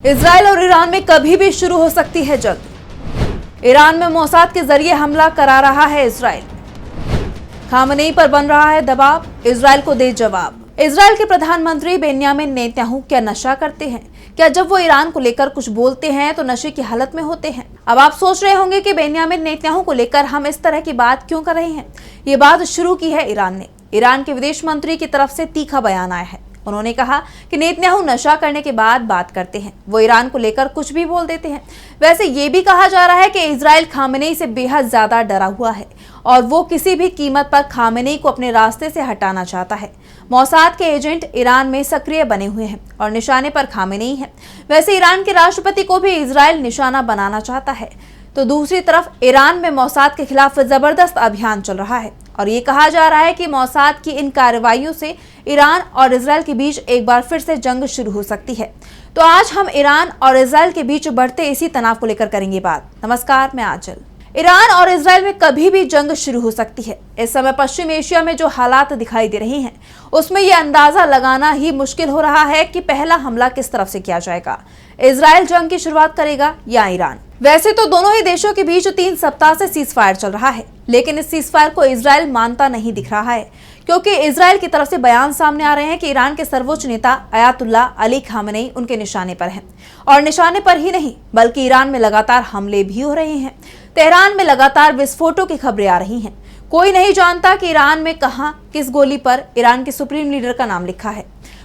Israel और Iran में कभी भी शुरू हो सकती है जंग। ईरान में मोसाद के जरिए हमला करा रहा है इजराइल। खामनेई पर बन रहा है दबाव, इजराइल को दे जवाब। इजराइल के प्रधानमंत्री बेन्यामिन नेतन्याहू क्या नशा करते हैं? क्या जब वो ईरान को लेकर कुछ बोलते हैं तो नशे की हालत में होते हैं? अब आप सोच रहे होंगे कि बेन्यामिन नेतन्याहू को लेकर हम इस तरह की बात क्यों कर रहे हैं। ये बात शुरू की है ईरान ने। ईरान के विदेश मंत्री की तरफ से तीखा बयान आया है। उन्होंने कहा कि नेतन्याहू नशा करने के बाद बात करते हैं, वो ईरान को लेकर कुछ भी बोल देते हैं। वैसे ये भी कहा जा रहा है कि इजराइल खामनेई से बेहद ज्यादा डरा हुआ है और वो किसी भी कीमत पर खामनेई को अपने रास्ते से हटाना चाहता है। मोसाद के एजेंट ईरान में सक्रिय बने हुए हैं और निशाने पर खामनेई है। वैसे ईरान के राष्ट्रपति को भी इजराइल निशाना बनाना चाहता है, तो दूसरी तरफ ईरान में मोसाद के खिलाफ जबरदस्त अभियान चल रहा है और ये कहा जा रहा है कि मोसाद की इन कार्रवाइयों से ईरान और इजराइल के बीच एक बार फिर से जंग शुरू हो सकती है। तो आज हम ईरान और इजराइल के बीच बढ़ते इसी तनाव को लेकर करेंगे बात। नमस्कार, मैं आंचल। ईरान और इजराइल में कभी भी जंग शुरू हो सकती है। इस समय पश्चिम एशिया में जो हालात दिखाई दे रहे हैं उसमें यह अंदाजा लगाना ही मुश्किल हो रहा है कि पहला हमला किस तरफ से किया जाएगा। इजराइल जंग की शुरुआत करेगा या ईरान? वैसे तो दोनों ही देशों के बीच 3 सप्ताह से सीज फायर चल रहा है, लेकिन इस सीज फायर को इजराइल मानता नहीं दिख रहा है, क्योंकि इजराइल की तरफ से बयान सामने आ रहे हैं कि ईरान के सर्वोच्च नेता अयातुल्ला अली खामनेई उनके निशाने पर हैं। और निशाने पर ही नहीं, बल्कि ईरान में लगातार हमले भी हो रहे हैं। तेहरान में लगातार विस्फोटों की खबरें आ रही हैं। कोई नहीं जानता कि ईरान में कहां किस गोली पर ईरान के सुप्रीम लीडर का नाम लिखा है।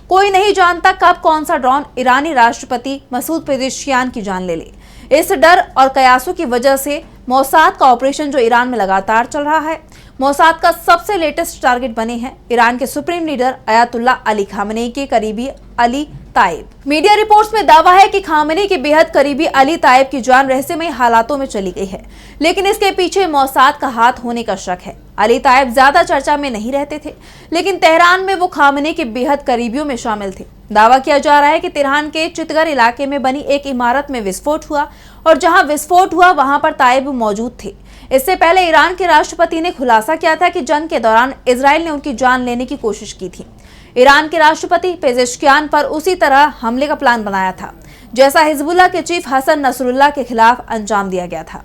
कोई नहीं जानता कब कौन सा ड्रोन ईरानी राष्ट्रपति मसूद पेजेश्कियान की जान ले ले। इस डर और कयासों की वजह से मोसाद का ऑपरेशन जो ईरान में लगातार चल रहा है, मोसाद का सबसे लेटेस्ट टारगेट बने हैं ईरान के supreme leader Ayatollah Ali Khamenei के करीबी अली ताइब। मीडिया रिपोर्ट्स में दावा है कि खामनेई के बेहद करीबी अली ताइब की जान रहस्यमय हालातों में चली गई है, लेकिन इसके पीछे मोसाद का हाथ होने का शक है। अली ताइब ज्यादा चर्चा में नहीं रहते थे, लेकिन तेहरान में वो खामनेई के बेहद करीबियों में शामिल थे। दावा किया जा रहा है कि तेहरान के चितगर इलाके में बनी एक इमारत में विस्फोट हुआ और जहां विस्फोट हुआ वहां पर ताइब मौजूद थे। इससे पहले ईरान के राष्ट्रपति ने खुलासा किया था कि जंग के दौरान इजराइल ने उनकी जान लेने की कोशिश की थी। ईरान के राष्ट्रपति पेजेश्कियान पर उसी तरह हमले का प्लान बनाया था जैसा हिजबुल्लाह के चीफ हसन नसरुल्लाह के खिलाफ अंजाम दिया गया था,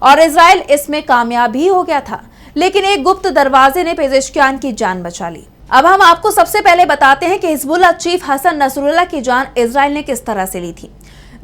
और इजराइल इसमें कामयाब भी हो गया था, लेकिन एक गुप्त दरवाजे ने पेजेश्कियान की जान बचा ली। अब हम आपको सबसे पहले बताते हैं कि हिजबुल्लाह चीफ हसन नसरुल्लाह की जान इजराइल ने किस तरह से ली थी।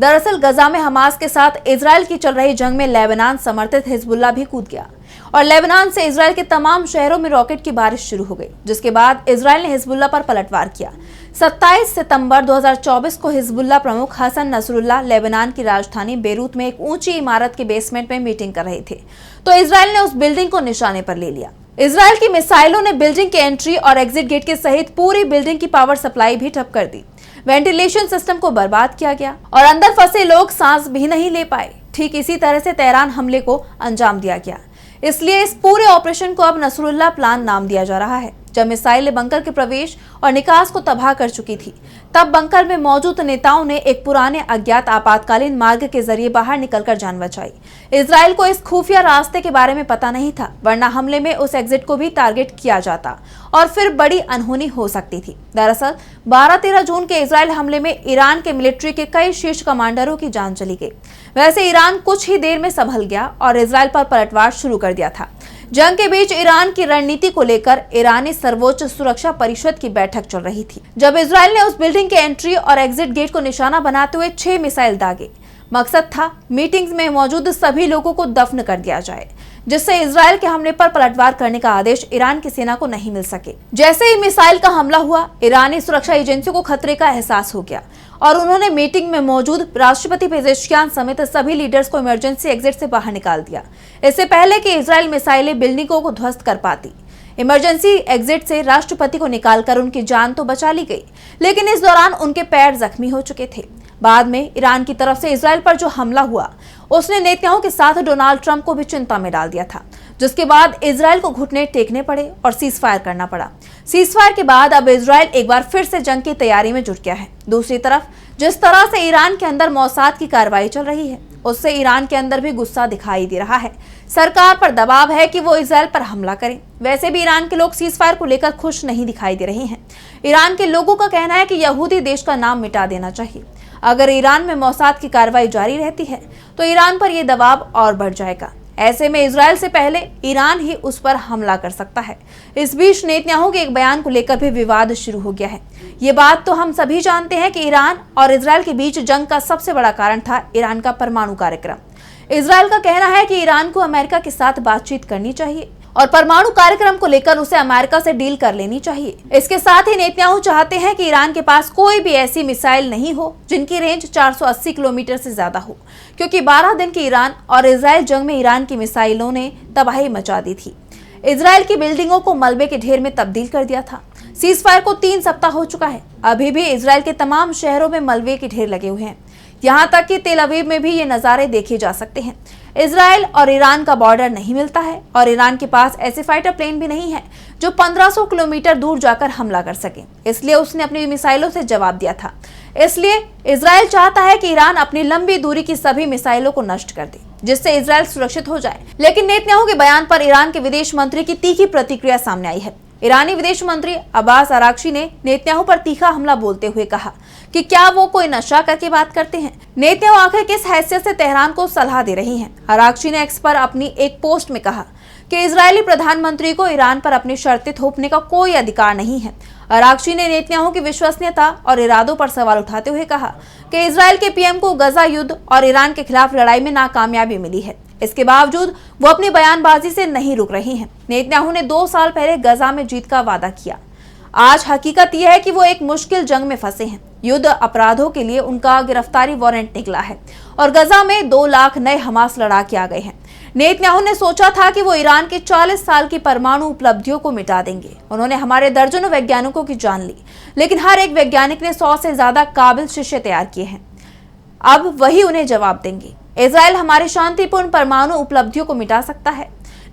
दरअसल गजा में हमास के साथ इजराइल की चल रही जंग में लेबनान समर्थित हिजबुल्लाह भी कूद गया और लेबनान से इजराइल के तमाम शहरों में रॉकेट की बारिश शुरू हो गई, जिसके बाद इजराइल ने हिजबुल्लाह पर पलटवार किया। 27 सितंबर 2024 को हिजबुल्लाह प्रमुख हसन नसरुल्लाह लेबनान की राजधानी बेरूत में एक ऊंची इमारत के बेसमेंट में मीटिंग कर रहे थे, तो इजराइल ने उस बिल्डिंग को निशाने पर ले लिया। इजराइल की मिसाइलों ने बिल्डिंग के एंट्री और एग्जिट गेट के सहित पूरी बिल्डिंग की पावर सप्लाई भी ठप कर दी। वेंटिलेशन सिस्टम को बर्बाद किया गया और अंदर फंसे लोग सांस भी नहीं ले पाए। ठीक इसी तरह से तेहरान हमले को अंजाम दिया गया। इसलिए इस पूरे ऑपरेशन को अब नसरुल्लाह प्लान नाम दिया जा रहा है। जब मिसाइलें बंकर के प्रवेश और निकास को तबाह कर चुकी थी, तब बंकर में मौजूद नेताओं ने एक पुराने अज्ञात आपातकालीन मार्ग के जरिए बाहर निकलकर जान बचाई। इजराइल को इस खुफिया रास्ते के बारे में पता नहीं था, वरना हमले में उस एग्जिट को भी टारगेट किया जाता और फिर बड़ी अनहोनी हो सकती थी। दरअसल 12-13 जून के इजराइल हमले में ईरान के मिलिट्री के कई शीर्ष कमांडरों की जान चली गई। वैसे ईरान कुछ ही देर में संभल गया और इजराइल पर पलटवार शुरू कर दिया था। जंग के बीच ईरान की रणनीति को लेकर ईरानी सर्वोच्च सुरक्षा परिषद की बैठक चल रही थी, जब इजराइल ने उस बिल्डिंग के एंट्री और एग्जिट गेट को निशाना बनाते हुए 6 मिसाइल दागे। मकसद था मीटिंग्स में मौजूद सभी लोगों को दफन कर दिया जाए, जिससे इजराइल के हमले पर पलटवार करने का आदेश ईरान की सेना को नहीं मिल सके। जैसे ही मिसाइल का हमला हुआ, ईरानी सुरक्षा एजेंसियों को खतरे का एहसास हो गया और उन्होंने मीटिंग में मौजूद राष्ट्रपति पेजेश्कियान समेत सभी लीडर्स को इमरजेंसी एग्जिट से बाहर निकाल दिया, इससे पहले कि इजराइल मिसाइलें बिल्डिंगों को ध्वस्त कर पाती। इमरजेंसी एग्जिट से राष्ट्रपति को निकालकर उनकी जान तो बचा ली गई, लेकिन इस दौरान उनके पैर जख्मी हो चुके थे। बाद में ईरान की तरफ से इजराइल पर जो हमला हुआ, उसने नेतन्याहू के साथ डोनाल्ड ट्रंप को भी चिंता में डाल दिया था, जिसके बाद इजराइल को घुटने टेकने पड़े और सीज फायर करना पड़ा। सीज फायर के बाद अब इजराइल एक बार फिर से जंग की तैयारी में जुट गया है। दूसरी तरफ जिस तरह से ईरान के अंदर मोसाद की कार्रवाई चल रही है, उससे ईरान के अंदर भी गुस्सा दिखाई दे रहा है। सरकार पर दबाव है कि वो इजराइल पर हमला करे। वैसे भी ईरान के लोग सीज फायर को लेकर खुश नहीं दिखाई दे रहे हैं। ईरान के लोगों का कहना है कि यहूदी देश का नाम मिटा देना चाहिए। अगर ईरान में मोसाद की कार्रवाई जारी रहती है तो ईरान पर यह दबाव और बढ़ जाएगा। ऐसे में इजराइल से पहले ईरान ही उस पर हमला कर सकता है। इस बीच नेतन्याहू के एक बयान को लेकर भी विवाद शुरू हो गया है। ये बात तो हम सभी जानते हैं कि ईरान और इजराइल के बीच जंग का सबसे बड़ा कारण था ईरान का परमाणु कार्यक्रम। इजराइल का कहना है कि ईरान को अमेरिका के साथ बातचीत करनी चाहिए और परमाणु कार्यक्रम को लेकर उसे अमेरिका से डील कर लेनी चाहिए। इसके साथ ही नेतन्याहू चाहते हैं कि ईरान के पास कोई भी ऐसी मिसाइल नहीं हो जिनकी रेंज 480 किलोमीटर से ज्यादा हो, क्योंकि 12 दिन की ईरान और इजराइल जंग में ईरान की मिसाइलों ने तबाही मचा दी थी। इजराइल की बिल्डिंगों को मलबे के ढेर में तब्दील कर दिया था। सीज फायर को 3 सप्ताह हो चुका है। अभी भी इजराइल के तमाम शहरों में मलबे के ढेर लगे हुए हैं। यहाँ तक कि तेल अवीव में भी ये नज़ारे देखे जा सकते हैं। इजराइल और ईरान का बॉर्डर नहीं मिलता है और ईरान के पास ऐसे फाइटर प्लेन भी नहीं है जो 1500 किलोमीटर दूर जाकर हमला कर सके। इसलिए उसने अपनी मिसाइलों से जवाब दिया था। इसलिए इजराइल चाहता है कि ईरान अपनी लंबी दूरी की सभी मिसाइलों को नष्ट कर दे, जिससे इजराइल सुरक्षित हो जाए। लेकिन नेतन्याहू के बयान पर ईरान के विदेश मंत्री की तीखी प्रतिक्रिया सामने आई है। ईरानी विदेश मंत्री अब्बास अरागची ने नेतन्याहू पर तीखा हमला बोलते हुए कहा कि क्या वो कोई नशा करके बात करते हैं। नेतन्याहू आखिर किस हैसियत से तेहरान को सलाह दे रही हैं। अरागची ने एक्स पर अपनी एक पोस्ट में कहा कि इजरायली प्रधानमंत्री को ईरान पर अपनी शर्तें थोपने का कोई अधिकार नहीं है। अरागची ने नेतन्याहू की विश्वसनीयता और इरादों पर सवाल उठाते हुए कहा कि इजरायल के पीएम को गजा युद्ध और ईरान के खिलाफ लड़ाई में नाकामयाबी मिली है। इसके बावजूद वो अपनी बयानबाजी से नहीं रुक रही हैं। नेतन्याहू ने 2 साल पहले गजा में जीत का वादा किया। आज हकीकत यह है कि वो एक मुश्किल जंग में फंसे हैं। युद्ध अपराधों के लिए उनका गिरफ्तारी वारंट निकला है और गजा में 2 लाख नए हमास लड़ाके आ गए हैं। नेतन्याहू ने सोचा था कि वो ईरान के 40 साल की परमाणु उपलब्धियों को मिटा देंगे। उन्होंने हमारे दर्जनों वैज्ञानिकों की जान ली, लेकिन हर एक वैज्ञानिक ने 100 से ज्यादा काबिल शिष्य तैयार किए हैं। अब वही उन्हें जवाब देंगे। इजराइल हमारी शांतिपूर्ण परमाणु उपलब्धियों को मिटा सकता है।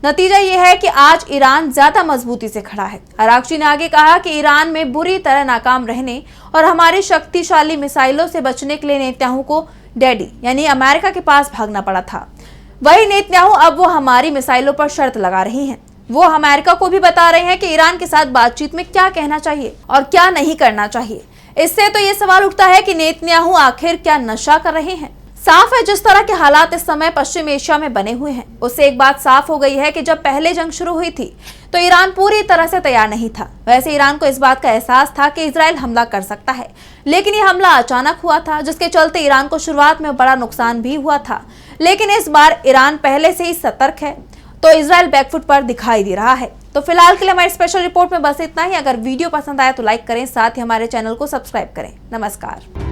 नतीजा यह है कि आज ईरान ज्यादा मजबूती से खड़ा है। अरागची ने आगे कहा कि ईरान में बुरी तरह नाकाम रहने और हमारी शक्तिशाली मिसाइलों से बचने के लिए नेतन्याहू को डैडी यानी अमेरिका के पास भागना पड़ा था। वही नेतन्याहू अब वो हमारी मिसाइलों पर शर्त लगा रही हैं। वो अमेरिका को भी बता रहे हैं कि ईरान के साथ बातचीत में क्या कहना चाहिए और क्या नहीं करना चाहिए। इससे तो ये सवाल उठता है कि नेतन्याहू आखिर क्या नशा कर रहे हैं। साफ है जिस तरह के हालात इस समय पश्चिम एशिया में बने हुए हैं, उससे एक बात साफ हो गई है कि जब पहले जंग शुरू हुई थी तो ईरान पूरी तरह से तैयार नहीं था। वैसे ईरान को इस बात का एहसास था कि इजराइल हमला कर सकता है, लेकिन ये हमला अचानक हुआ था, जिसके चलते ईरान को शुरुआत में बड़ा नुकसान भी हुआ था। लेकिन इस बार ईरान पहले से ही सतर्क है, तो इजराइल बैकफुट पर दिखाई दे रहा है। तो फिलहाल के लिए हमारी स्पेशल रिपोर्ट में बस इतना ही। अगर वीडियो पसंद आया तो लाइक करें, साथ ही हमारे चैनल को सब्सक्राइब करें। नमस्कार।